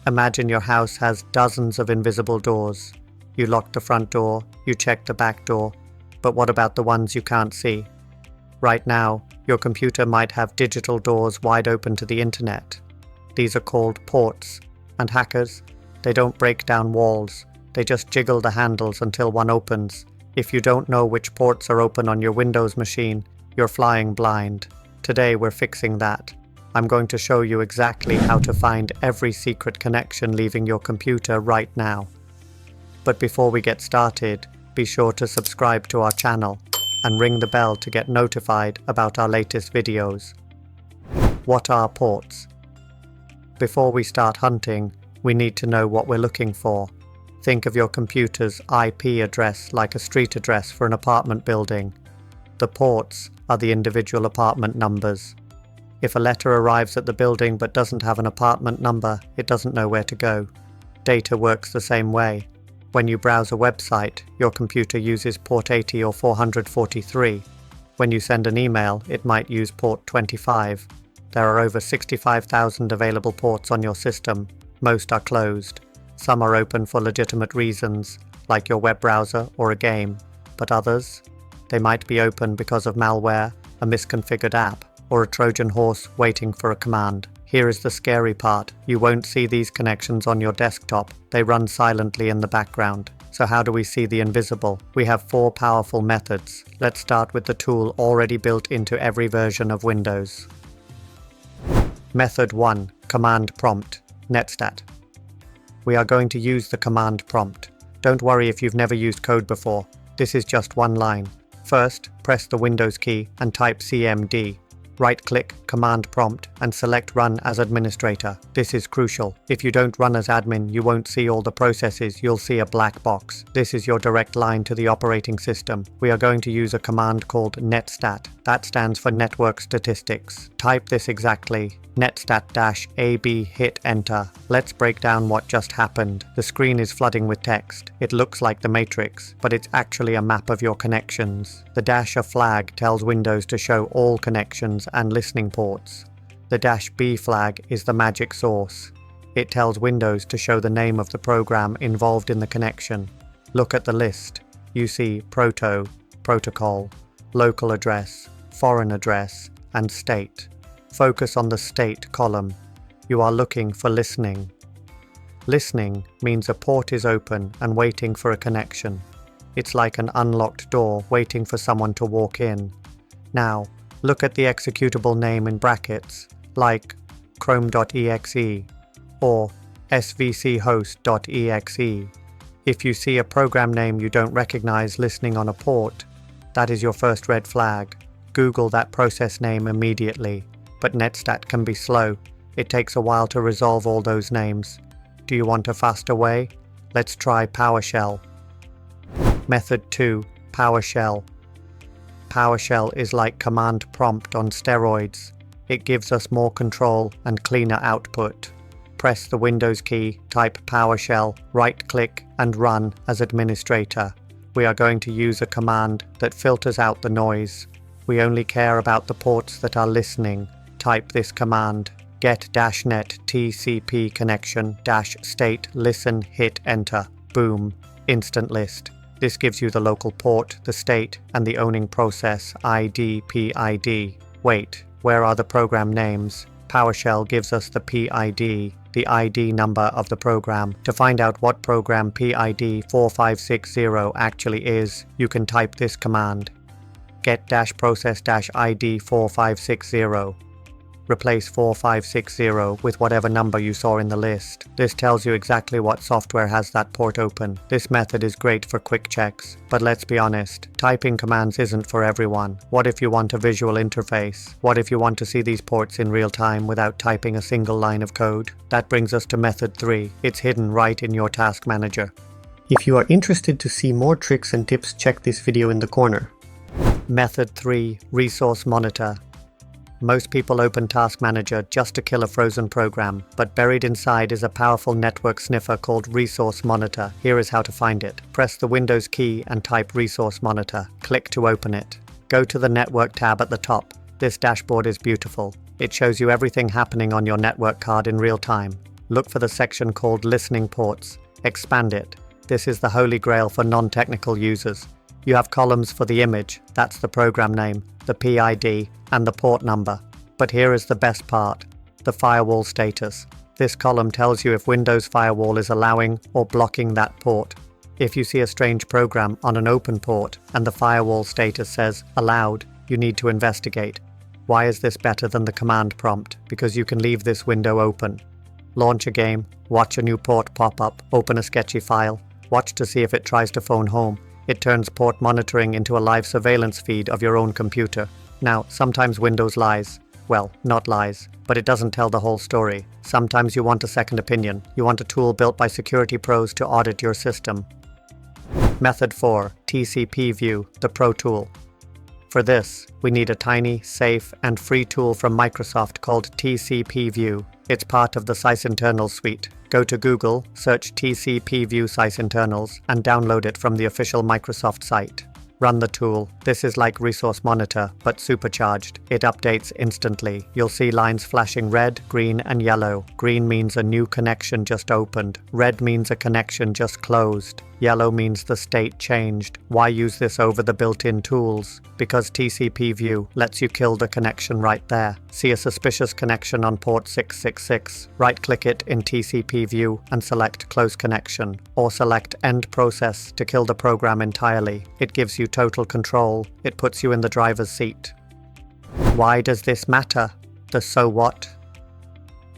Imagine your house has dozens of invisible doors. You lock the front door, you check the back door, but what about the ones you can't see? Right now, your computer might have digital doors wide open to the internet. These are called ports, and hackers, they don't break down walls, they just jiggle the handles until one opens. If you don't know which ports are open on your Windows machine, you're flying blind. Today we're fixing that. I'm going to show you exactly how to find every secret connection leaving your computer right now. But before we get started, be sure to subscribe to our channel and ring the bell to get notified about our latest videos. What are ports? Before we start hunting, we need to know what we're looking for. Think of your computer's IP address like a street address for an apartment building. The ports are the individual apartment numbers. If a letter arrives at the building but doesn't have an apartment number, it doesn't know where to go. Data works the same way. When you browse a website, your computer uses port 80 or 443. When you send an email, it might use port 25. There are over 65,000 available ports on your system. Most are closed. Some are open for legitimate reasons, like your web browser or a game, but others? They might be open because of malware, a misconfigured app, or a Trojan horse waiting for a command. Here is the scary part. You won't see these connections on your desktop. They run silently in the background. So how do we see the invisible? We have 4 powerful methods. Let's start with the tool already built into every version of Windows. Method 1. Command prompt. Netstat. We are going to use the command prompt. Don't worry if you've never used code before. This is just one line. First, press the Windows key and type CMD. Right-click Command Prompt and select Run as Administrator. This is crucial. If you don't run as admin, you won't see all the processes, you'll see a black box. This is your direct line to the operating system. We are going to use a command called netstat. That stands for Network Statistics. Type this exactly. netstat-ab, hit enter. Let's break down what just happened. The screen is flooding with text. It looks like the Matrix, but it's actually a map of your connections. The - flag tells Windows to show all connections and listening ports. The -b flag is the magic source. It tells Windows to show the name of the program involved in the connection. Look at the list. You see protocol, local address, foreign address, and state. Focus on the state column. You are looking for listening. Listening means a port is open and waiting for a connection. It's like an unlocked door waiting for someone to walk in. Now, look at the executable name in brackets, like chrome.exe or svchost.exe. If you see a program name you don't recognize listening on a port, that is your first red flag. Google that process name immediately. But netstat can be slow. It takes a while to resolve all those names. Do you want a faster way? Let's try PowerShell. Method 2. PowerShell. PowerShell is like command prompt on steroids. It gives us more control and cleaner output. Press the Windows key, type PowerShell, right-click and run as administrator. We are going to use a command that filters out the noise. We only care about the ports that are listening. Type this command, get-net TCP connection -state listen, hit enter. Boom, instant list. This gives you the local port, the state, and the owning process ID, PID. Wait, where are the program names? PowerShell gives us the PID, the ID number of the program. To find out what program PID 4560 actually is, you can type this command, get-process-ID 4560. Replace 4560 with whatever number you saw in the list. This tells you exactly what software has that port open. This method is great for quick checks, but let's be honest, typing commands isn't for everyone. What if you want a visual interface? What if you want to see these ports in real time without typing a single line of code? That brings us to method 3. It's hidden right in your task manager. If you are interested to see more tricks and tips, check this video in the corner. Method 3. Resource Monitor. Most people open Task Manager just to kill a frozen program, but buried inside is a powerful network sniffer called Resource Monitor. Here is how to find it. Press the Windows key and type Resource Monitor. Click to open it. Go to the Network tab at the top. This dashboard is beautiful. It shows you everything happening on your network card in real time. Look for the section called Listening Ports. Expand it. This is the holy grail for non-technical users. You have columns for the image, that's the program name, the PID, and the port number. But here is the best part, the firewall status. This column tells you if Windows Firewall is allowing or blocking that port. If you see a strange program on an open port and the firewall status says allowed, you need to investigate. Why is this better than the command prompt? Because you can leave this window open. Launch a game, watch a new port pop up, open a sketchy file, watch to see if it tries to phone home. It turns port monitoring into a live surveillance feed of your own computer. Now, sometimes Windows lies. Well, not lies, but it doesn't tell the whole story. Sometimes you want a second opinion. You want a tool built by security pros to audit your system. Method 4. TCP View, the Pro Tool. For this, we need a tiny, safe, and free tool from Microsoft called TCP View. It's part of the sysinternals suite. Go to Google, search TCP View sysinternals, and download it from the official Microsoft site. Run the tool. This is like Resource Monitor, but supercharged. It updates instantly. You'll see lines flashing red, green, and yellow. Green means a new connection just opened. Red means a connection just closed. Yellow means the state changed. Why use this over the built-in tools? Because TCP View lets you kill the connection right there. See a suspicious connection on port 666. Right-click it in TCP View and select Close Connection, or select End Process to kill the program entirely. It gives you total control. It puts you in the driver's seat. Why does this matter? The so what?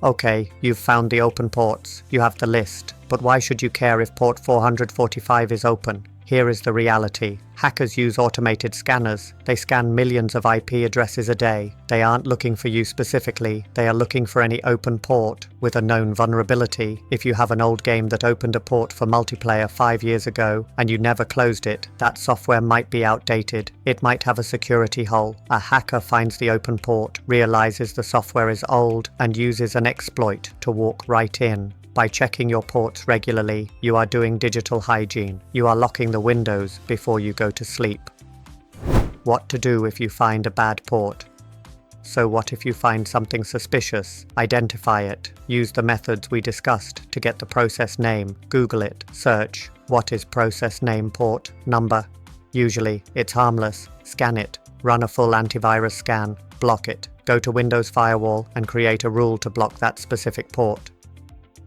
Okay, you've found the open ports. You have the list. But why should you care if port 445 is open? Here is the reality. Hackers use automated scanners. They scan millions of IP addresses a day. They aren't looking for you specifically. They are looking for any open port with a known vulnerability. If you have an old game that opened a port for multiplayer 5 years ago and you never closed it, that software might be outdated. It might have a security hole. A hacker finds the open port, realizes the software is old, and uses an exploit to walk right in. By checking your ports regularly, you are doing digital hygiene. You are locking the windows before you go to sleep. What to do if you find a bad port? So what if you find something suspicious? Identify it. Use the methods we discussed to get the process name. Google it. Search, what is process name port number? Usually, it's harmless. Scan it. Run a full antivirus scan. Block it. Go to Windows Firewall and create a rule to block that specific port.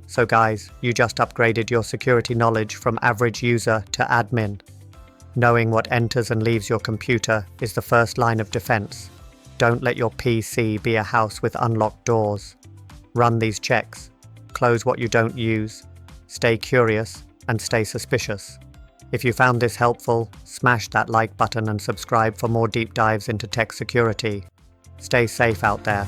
So guys, you just upgraded your security knowledge from average user to admin. Knowing what enters and leaves your computer is the first line of defense. Don't let your PC be a house with unlocked doors. Run these checks. Close what you don't use. Stay curious and stay suspicious. If you found this helpful, smash that like button and subscribe for more deep dives into tech security. Stay safe out there.